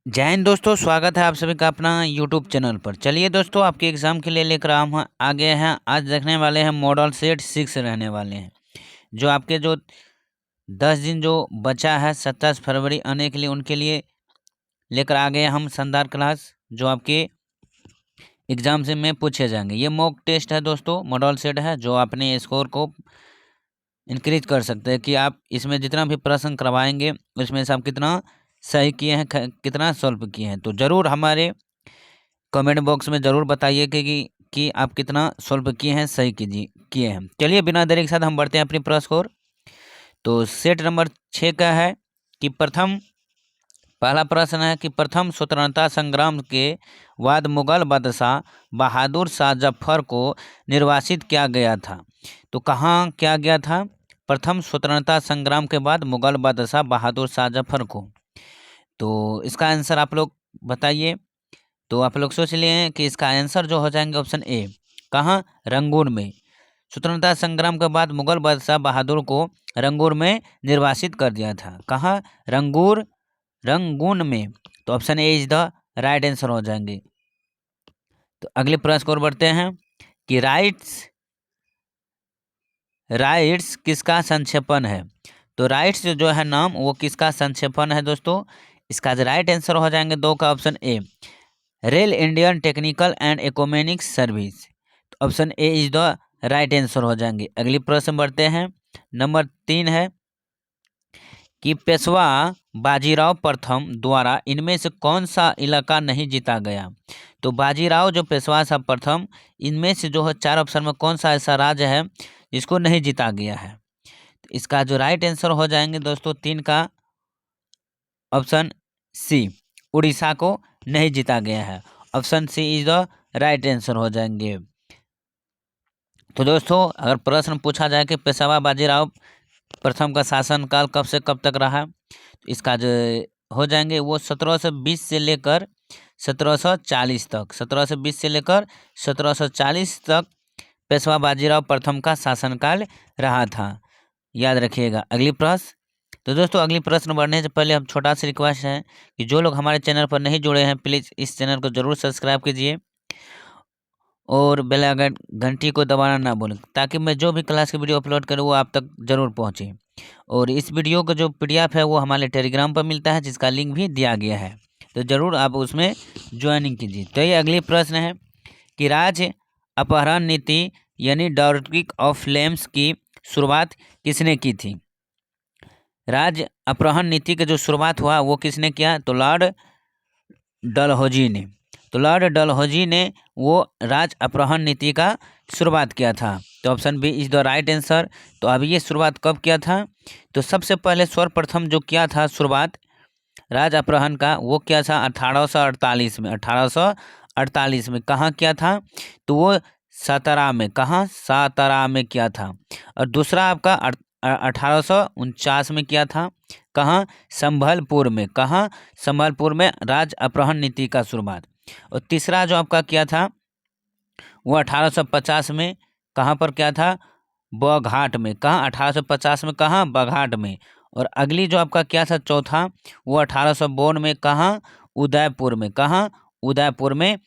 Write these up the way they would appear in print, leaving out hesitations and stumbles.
जय हिंद दोस्तों, स्वागत है आप सभी का अपना यूट्यूब चैनल पर। चलिए दोस्तों, आपके एग्ज़ाम के लिए लेकर हम आ गए हैं। आज देखने वाले हैं मॉडल सेट 6 रहने वाले हैं। जो आपके जो 10 दिन जो बचा है 27 फरवरी आने के लिए, उनके लिए लेकर आ गए हैं हम शानदार क्लास, जो आपके एग्ज़ाम से में पूछे जाएंगे। ये मॉक टेस्ट है दोस्तों, मॉडल सेट है, जो अपने स्कोर को इंक्रीज कर सकते हैं कि आप इसमें जितना भी प्रश्न करवाएंगे उसमें से आप कितना सही किए हैं, कितना सॉल्व किए हैं। तो ज़रूर हमारे कमेंट बॉक्स में ज़रूर बताइए कि आप कितना सॉल्व किए हैं, सही किए हैं। चलिए बिना देरी के साथ हम बढ़ते हैं अपनी प्रश्न और। तो सेट नंबर 6 का है कि पहला प्रश्न है कि प्रथम स्वतंत्रता संग्राम के बाद मुगल बादशाह बहादुर शाह जफर को निर्वासित किया गया था। तो कहाँ किया गया था? प्रथम स्वतंत्रता संग्राम के बाद मुगल बादशाह बहादुर शाह जफर को। तो इसका आंसर आप लोग बताइए। तो आप लोग सोच लिए हैं कि इसका आंसर जो हो जाएंगे ऑप्शन ए, कहाँ? रंगून में। स्वतंत्रता संग्राम के बाद मुगल बादशाह बहादुर को रंगून में निर्वासित कर दिया था। कहाँ? रंगून में। तो option A is the right answer हो जाएंगे। तो अगले प्रश्न की ओर बढ़ते हैं कि राइट्स किसका संक्षेपण है। तो राइट्स जो है नाम, वो किसका संक्षेपण है दोस्तों? इसका जो राइट आंसर हो जाएंगे 2 का option A, rail Indian technical and economics service. तो option A is the right answer हो जाएंगे। अगली प्रश्न बढ़ते हैं। नंबर 3 है कि पेशवा बाजीराव प्रथम द्वारा इनमें से कौन सा इलाका नहीं जीता गया। तो बाजीराव जो पेशवा था प्रथम, इनमें से जो है 4 ऑप्शन में कौन सा ऐसा राज्य है जिसको नहीं जीता गया है। तो इसका जो राइट आंसर हो जाएंगे दोस्तों 3 का ऑप्शन सी, उड़ीसा को नहीं जीता गया है। Option C is the right answer हो जाएंगे। तो दोस्तों, अगर प्रश्न पूछा जाए कि पेशवा बाजीराव प्रथम का शासनकाल कब से कब तक रहा, तो इसका जो हो जाएंगे वो 1720 से लेकर 1740 तक, 1720 से लेकर 1740 तक पेशवा बाजीराव प्रथम का शासनकाल रहा था। याद रखिएगा। अगली प्रश्न। तो दोस्तों, अगली प्रश्न बढ़ने से पहले हम छोटा सा रिक्वेस्ट है कि जो लोग हमारे चैनल पर नहीं जुड़े हैं, प्लीज़ इस चैनल को ज़रूर सब्सक्राइब कीजिए और बेल आइकन घंटी को दबाना ना भूलें, ताकि मैं जो भी क्लास की वीडियो अपलोड करूँ वो आप तक ज़रूर पहुँचे। और इस वीडियो का जो PDF है वो हमारे टेलीग्राम पर मिलता है, जिसका लिंक भी दिया गया है, तो ज़रूर आप उसमें ज्वाइनिंग कीजिए। तो ये अगली प्रश्न है कि राज्य अपहरण नीति यानी डायरेक्टिव ऑफ फ्लेम्स की शुरुआत किसने की थी। राज्य अपहरण नीति का जो शुरुआत हुआ वो किसने किया? तो लॉर्ड डलहौजी ने। तो लॉर्ड डलहौजी ने वो राज अपहरण नीति का शुरुआत किया था। तो option B is the right answer. तो अभी ये शुरुआत कब किया था? तो सबसे पहले सर्वप्रथम जो किया था शुरुआत राज अपहरण का, वो क्या था? 1848 में। 1848 में कहाँ किया था? तो वो सातारा में। कहाँ? सातारा में किया था। और दूसरा आपका 1849 में किया था। कहाँ? संभलपुर में। कहाँ? संभलपुर में राज अपहरण नीति का शुरुआत। और तीसरा जो आपका किया था वो 1850 में। कहाँ पर किया था? बघाट में। कहाँ? 1850 में। कहाँ? बघाट में। और अगली जो आपका क्या था चौथा, वो 1852 में। कहाँ? उदयपुर में। कहाँ? उदयपुर में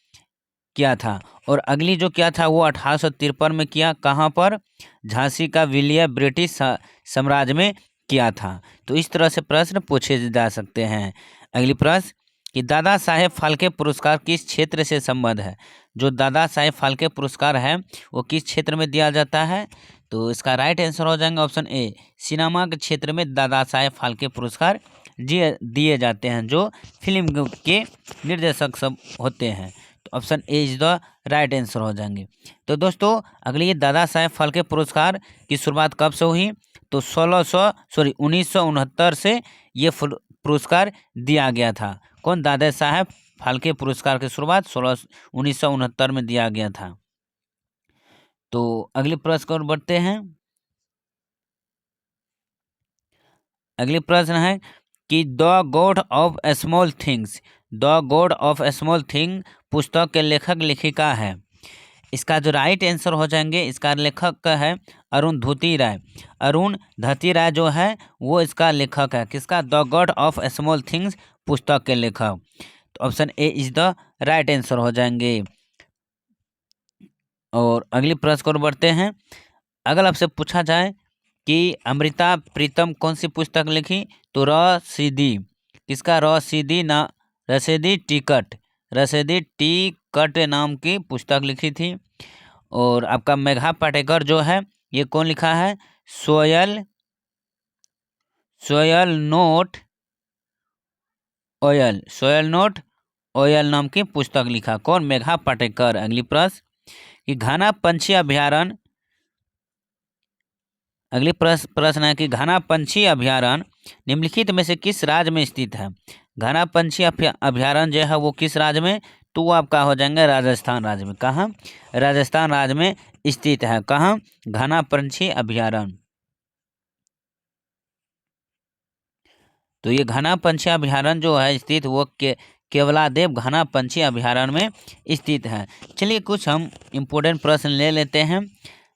किया था। और अगली जो क्या था वो 1853 में किया। कहाँ पर? झांसी का विलय ब्रिटिश साम्राज्य में किया था। तो इस तरह से प्रश्न पूछे जा सकते हैं। अगली प्रश्न कि दादा साहेब फाल्के पुरस्कार किस क्षेत्र से संबद्ध है। जो दादा साहेब फाल्के पुरस्कार है वो किस क्षेत्र में दिया जाता है? तो इसका राइट आंसर हो जाएंगे ऑप्शन ए, सिनेमा के क्षेत्र में दादा साहेब फाल्के पुरस्कार दिए जाते हैं, जो फिल्म के निर्देशक सब होते हैं। तो option A is the right answer हो जाएंगे। तो दोस्तों, अगली ये दादा साहेब फाल्के पुरस्कार की शुरुआत कब से हुई? तो 1969 से ये पुरस्कार दिया गया था। कौन? दादा साहेब फाल्के पुरस्कार की शुरुआत 1969 में दिया गया था। तो अगले प्रश्न की ओर बढ़ते हैं। अगली प्रश्न है कि the God of small things, the God of small thing पुस्तक के लेखक लेखिका है। इसका जो राइट आंसर हो जाएंगे, इसका लेखक का है अरुंधति राय। अरुंधति राय जो है वो इसका लेखक है। किसका? The God of small things पुस्तक के लेखक? तो option A is the right answer हो जाएंगे। और अगली प्रश्न को बढ़ते हैं। अगर आपसे पूछा जाए कि अमृता प्रीतम कौन सी पुस्तक लिखी, तो रसीदी, किसका? रसीदी ना, रसीदी टिकट नाम की पुस्तक लिखी थी। और आपका मेघा पाटेकर जो है ये कौन लिखा है? सोयल नोट ओयल नाम की पुस्तक लिखा, कौन? मेघा पाटेकर। अगली प्रश्न कि घना पंछी अभ्यारण्य, अगली प्रश्न है कि घना पंछी अभ्यारण्य निम्नलिखित में से किस राज्य में स्थित है? घना पंछी अभ्यारण्य जो है वो किस राज्य में? तो वो आपका हो जाएंगे राजस्थान राज्य में। कहाँ? राजस्थान राज्य में स्थित है। कहाँ? घना पंछी अभ्यारण्य। तो ये घना पंछी अभ्यारण्य जो है स्थित वो केवलादेव घना पंछी अभ्यारण्य में स्थित है। चलिए कुछ हम इम्पोर्टेंट प्रश्न ले लेते हैं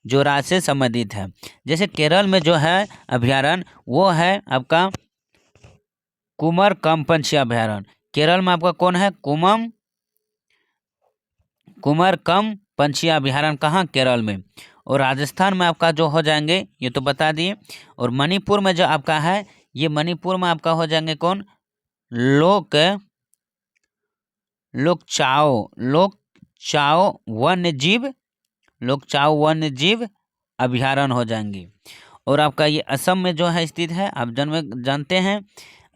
जो राज्य से संबंधित है। जैसे केरल में जो है अभ्यारण्य वो है आपका कुमरकम पंछी अभ्यारण्य। केरल में आपका कौन है? कुमरकम पंछी अभ्यारण्य कहाँ? केरल में। और राजस्थान में आपका जो हो जाएंगे ये तो बता दिए। और मणिपुर में जो आपका है ये मणिपुर में आपका हो जाएंगे कौन? लोकचाओ वन्य जीव अभ्यारण्य हो जाएंगे। और आपका ये असम में जो है स्थित है, आप जानते हैं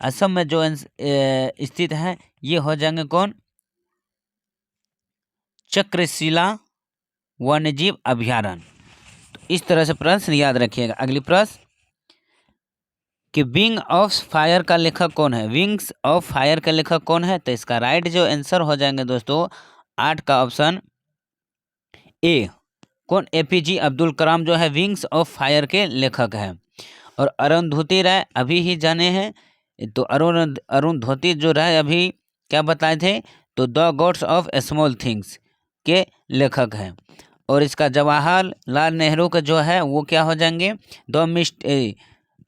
असम में जो स्थित है ये हो जाएंगे कौन? चक्रशिला वन्यजीव अभ्यारण्य। तो इस तरह से प्रश्न याद रखिएगा। अगली प्रश्न कि विंग ऑफ फायर का लेखक कौन है? विंग्स ऑफ फायर का लेखक कौन है? तो इसका राइट जो आंसर हो जाएंगे दोस्तों 8 का ऑप्शन ए, कौन? एपीजे अब्दुल कलाम जो है विंग्स ऑफ फायर के लेखक हैं। और अरुंधति राय अभी ही जाने हैं, तो अरुंधति जो राय अभी क्या बताए थे? तो the gods of small things के लेखक हैं। और इसका जवाहरलाल नेहरू का जो है वो क्या हो जाएंगे?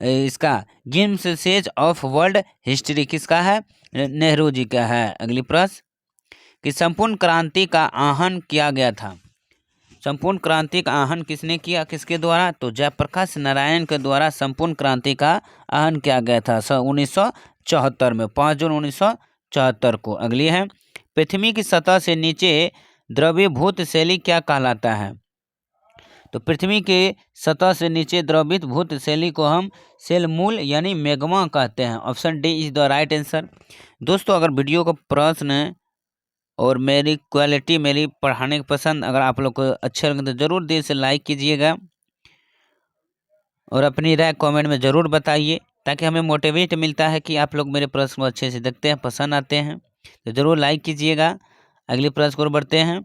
इसका गिम्सेज ऑफ वर्ल्ड हिस्ट्री किसका है? नेहरू जी का है। अगली प्रश्न कि संपूर्ण क्रांति का आह्वान किया गया था। संपूर्ण क्रांति का आह्वान किसने किया? किसके द्वारा? तो जयप्रकाश नारायण के द्वारा संपूर्ण क्रांति का आह्वान किया गया था 1974 में, 5 जून 1974 को। अगली है पृथ्वी की सतह से नीचे द्रवीभूत शैली क्या कहलाता है? तो पृथ्वी के सतह से नीचे द्रवीभूत शैली को हम सेलमूल यानी मैग्मा कहते हैं। Option D is the right answer. दोस्तों अगर वीडियो का प्रश्न और मेरी क्वालिटी, मेरी पढ़ाने की पसंद अगर आप लोग को अच्छे लगे तो ज़रूर दिल से लाइक कीजिएगा और अपनी राय कमेंट में ज़रूर बताइए, ताकि हमें मोटिवेट मिलता है कि आप लोग मेरे प्रश्न को अच्छे से देखते हैं, पसंद आते हैं, तो ज़रूर लाइक कीजिएगा। अगले प्रश्न को बढ़ते हैं।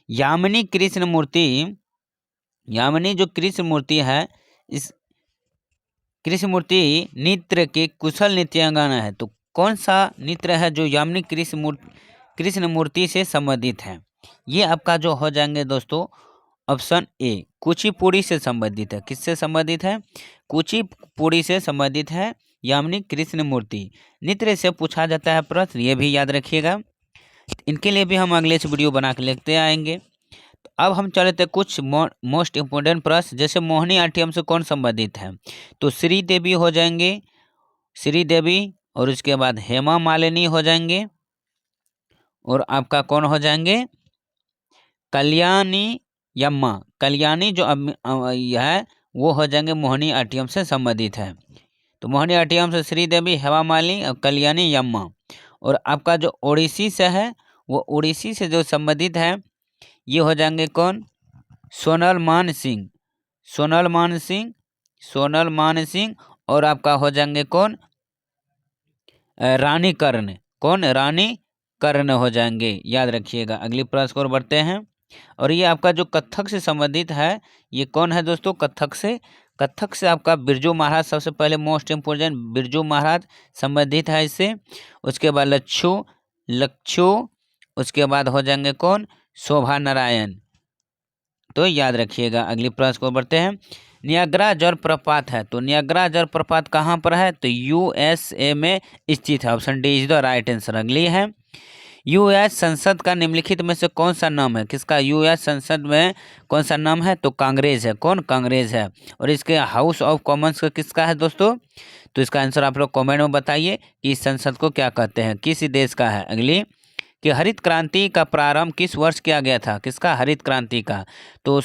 यामिनी जो कृष्ण मूर्ति है, इस कृष्ण मूर्ति नृत्य के कुशल नृत्यांगना है। तो कौन सा नृत्य है जो यामिनी कृष्ण मूर्ति से संबंधित है? ये आपका जो हो जाएंगे दोस्तों ऑप्शन ए, कुचिपुड़ी से संबंधित है। किससे संबंधित है? कुचिपुड़ी से संबंधित है यामिनी कृष्ण मूर्ति। नृत्य से पूछा जाता है प्रश्न, ये भी याद रखिएगा। इनके लिए भी हम अगले से वीडियो बना के लेते आएंगे। तो अब हम चलते हैं कुछ मोस्ट इम्पोर्टेंट प्रश्न। जैसे मोहिनी आट्यम से कौन संबंधित है? तो श्री देवी हो जाएंगे, श्री देवी, और उसके बाद हेमा मालिनी हो जाएंगे, और आपका कौन हो जाएंगे? कल्याणी जो है वो हो जाएंगे मोहिनी आट्यम से संबंधित है। तो मोहिनी आट्यम से श्रीदेवी, हेमा मालिनी और कल्याणी यम्मा। और आपका जो ओडिसी से है वो ओडिसी से जो संबंधित है ये हो जाएंगे कौन? सोनल मान सिंह। और आपका हो जाएंगे कौन? रानी कर्ण हो जाएंगे, याद रखिएगा। अगली प्रश्न को बढ़ते हैं। और ये आपका जो कथक से संबंधित है ये कौन है दोस्तों? कथक से आपका बिरजू महाराज, सबसे पहले मोस्ट इम्पोर्टेंट बिरजू महाराज संबंधित है इससे। उसके बाद लच्छू, उसके बाद हो जाएंगे कौन? शोभा नारायण। तो याद रखिएगा। अगली प्रश्न को बढ़ते हैं। नियाग्रा जलप्रपात है, तो नियाग्रा जलप्रपात कहाँ पर है, तो यूएसए में स्थित है। Option D is the right answer. अगली है, यूएस संसद का निम्नलिखित में से कौन सा नाम है, किसका यूएस संसद में कौन सा नाम है, तो कांग्रेस है। कौन, कांग्रेस है। और इसके हाउस ऑफ कॉमन्स का किसका है दोस्तों, तो इसका आंसर आप लोग कमेंट में बताइए कि इस संसद को क्या कहते हैं, किस देश का है। अगली, कि हरित क्रांति का प्रारंभ किस वर्ष किया गया था, किसका, हरित क्रांति का, तो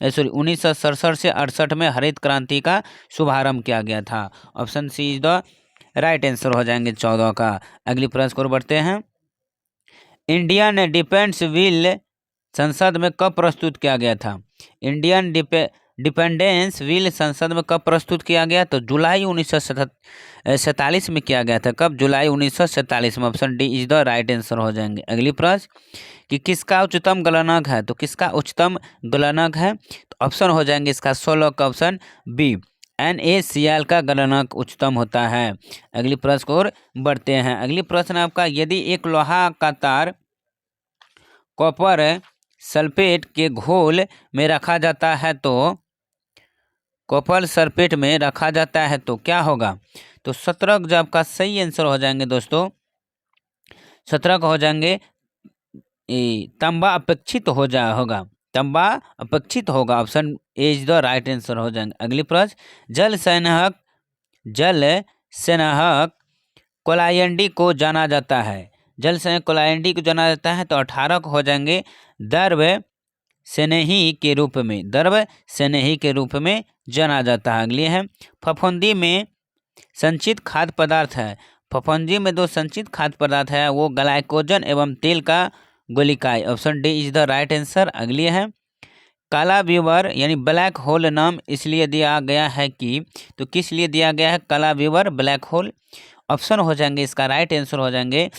1967 से 68 में हरित क्रांति का शुभारंभ किया गया था। Option C is the right answer हो जाएंगे 14 का। अगली प्रश्न को बढ़ते हैं, इंडियन डिफेंस बिल संसद में कब प्रस्तुत किया गया था। इंडियन डिपेंडेंस बिल संसद में कब प्रस्तुत किया गया, तो जुलाई 1947 में किया गया था। कब, जुलाई 1947 में। Option D is the right answer हो जाएंगे। अगली प्रश्न, कि किसका उच्चतम गलनांक है, तो किसका उच्चतम गलनांक है, तो ऑप्शन हो जाएंगे इसका 16 का ऑप्शन बी, NaCl का गलनांक उच्चतम होता है। अगली प्रश्न को और बढ़ते हैं। अगली प्रश्न आपका, यदि एक लोहा का तार कॉपर सल्फेट के घोल में रखा जाता है, तो कॉपर सल्फेट में रखा जाता है तो क्या होगा, तो 17 जो आपका सही आंसर हो जाएंगे दोस्तों, 17 का हो जाएंगे तांबा अपेक्षित होगा, तांबा अपेक्षित होगा। Option A is the right answer हो जाएंगे। अगली प्रश्न, जल संग्रहक कोलायंडी को जाना जाता है, जल संग्रहक कोलायंडी को जाना जाता है, तो 18 को हो जाएंगे द्रव्य स्नेही के रूप में, द्रव्य स्नेही के रूप में जाना जाता है। अगली है, फफूंदी में संचित खाद्य पदार्थ है, फफूंदी में दो संचित खाद्य पदार्थ है, वो ग्लाइकोजन एवं तेल का गोलिकाय। Option D is the right answer. अगली है, काला व्यूवर यानी ब्लैक होल नाम इसलिए दिया गया है कि, तो किस लिए दिया गया है काला व्यूवर ब्लैक होल, ऑप्शन हो जाएंगे इसका राइट आंसर हो जाएंगे,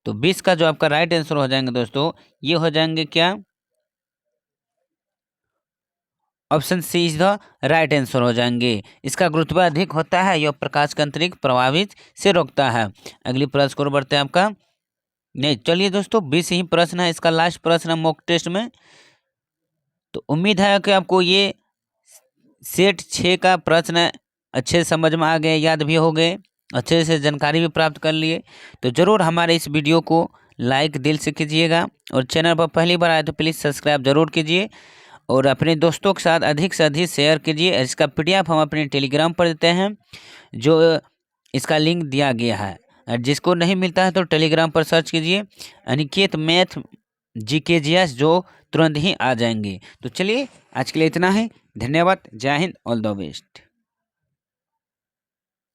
तो 20 का जो आपका राइट आंसर हो जाएंगे दोस्तों, ये हो जाएंगे क्या, option C is the right answer हो जाएंगे। इसका गुरुत्व अधिक होता है, यह प्रकाश का अंतरिक्ष प्रभावित से रोकता है। अगली प्रश्न को बढ़ते हैं आपका, नहीं चलिए दोस्तों 20 ही प्रश्न है, इसका लास्ट प्रश्न है मॉक टेस्ट में। तो उम्मीद है कि आपको ये सेट 6 का प्रश्न अच्छे समझ में आ गए, याद भी हो गए, अच्छे से जानकारी भी प्राप्त कर लिए। तो ज़रूर हमारे इस वीडियो को लाइक दिल से कीजिएगा, और चैनल पर पहली बार आए तो प्लीज़ सब्सक्राइब जरूर कीजिए, और अपने दोस्तों के साथ अधिक से अधिक शेयर कीजिए। इसका PDF हम अपने टेलीग्राम पर देते हैं, जो इसका लिंक दिया गया है। जिसको नहीं मिलता है तो टेलीग्राम पर सर्च कीजिए अनिकेत मैथ GKGS, जो तुरंत ही आ जाएंगे। तो चलिए आज के लिए इतना ही, धन्यवाद, जय हिंद, ऑल द बेस्ट।